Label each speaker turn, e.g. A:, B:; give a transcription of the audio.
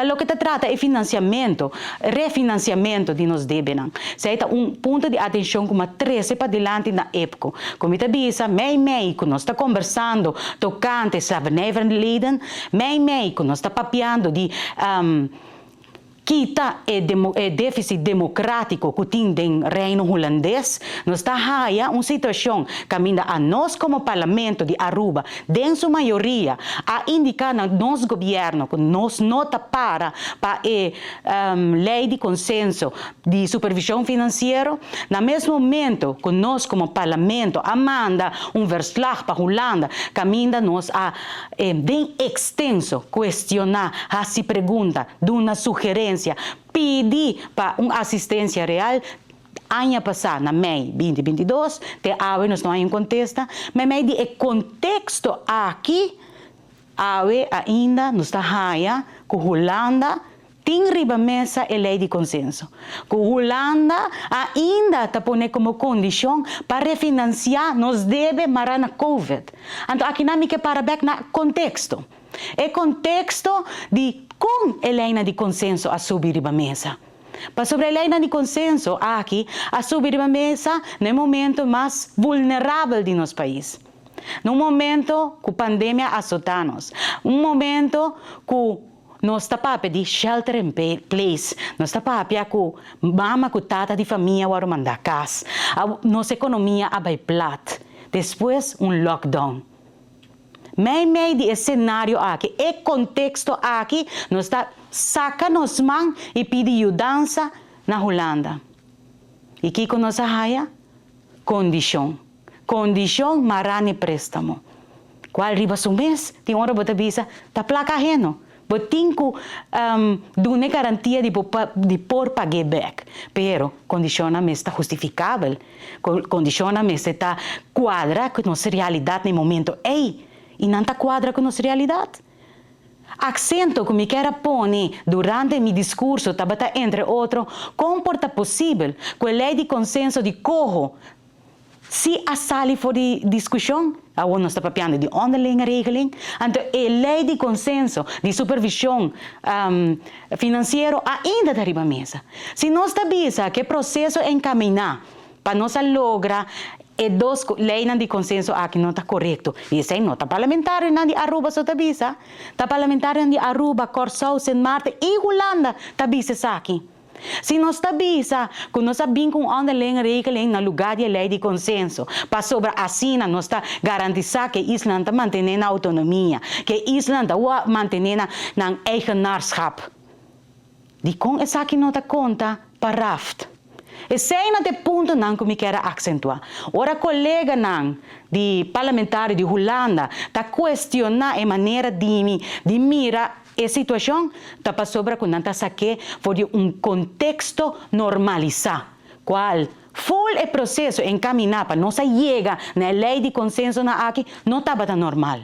A: Para lo que se trata é financiamento, refinanciamento de nos débitos. Se é ponto de atenção como 13 para delante na época. Como te bisa, que nós está conversando, tocante, sabe, Neverleden, que nós está papiando de quita é déficit democrático que tem no reino holandês, nós está haia uma situação caminha a nós como parlamento de Aruba, em sua maioria, a indicar no nosso governo que nós não para lei de consenso de supervisão financeira, no mesmo momento que nós como parlamento manda verslag para a Holanda, caminha nós a bem extenso questionar, a se pergunta, de uma sugerência, pedir para uma assistência real. Ano passado, na Mei 2022, nós não há contesta, mas o contexto aqui, ainda nos está haia que a Holanda tem riba mesa a lei de consenso. Que a Holanda ainda está pondo como condição para refinanciar nos deve para na Covid. Então, aqui não me para back na contexto. É contexto de como a lei de consenso a subir riba mesa. Para sobre a lei de consenso, aqui, a subir riba mesa no momento mais vulnerável de nosso país. No momento que a pandemia azota-nos. Momento que nós estamos a pedir shelter in place. Nós estamos a pedir que mama e tata de família vão mandar casa. Nossa economia vai plat. Depois, lockdown. Meio de cenário aqui, é contexto aqui, nós está saca nos mãos e pede ajuda na Holanda. E que nós haia? Condição. Condição marane préstamo. Qual riba su mês? Tem hora bota visa, tá placa reno. Botin que dune garantia de por pagar back. Pero condiciona me está justificável. Condiciona me está quadra com nossa realidade no momento. E não está quadra com nossa realidade. Accento que me quero pôr durante meu discurso, tabata entre outros, comporta possível que a lei de consenso de corro se a sali for de discussão, nós está papiando de onderlinge regeling, então a lei de consenso de supervisão financeira ainda está riba mesa. Se nós está que o processo encaminhar para nós lograr dos leis de consenso aqui não está correto. E isso não está parlamentar de Aruba só está bisa. Está parlamentar de Aruba, Corsau, Sint Maarten e Holanda está bisa aqui. Se nós está bisa, que nós sabemos com onderlinge regeling no lugar de lei de consenso, para sobre assim nós está garantir que Island está mantendo a autonomia, que Island está mantendo a eigenaarschap. De com essa aqui não está conta para raft. Esse é o ponto que me quero acentuar. Ora, colega de parlamentar de Holanda está questionando a maneira de mirar a situação, está para sobre que não está saque por contexto normalizado. Qual full o processo encaminhar para não chegar na lei de consenso aqui não estava normal.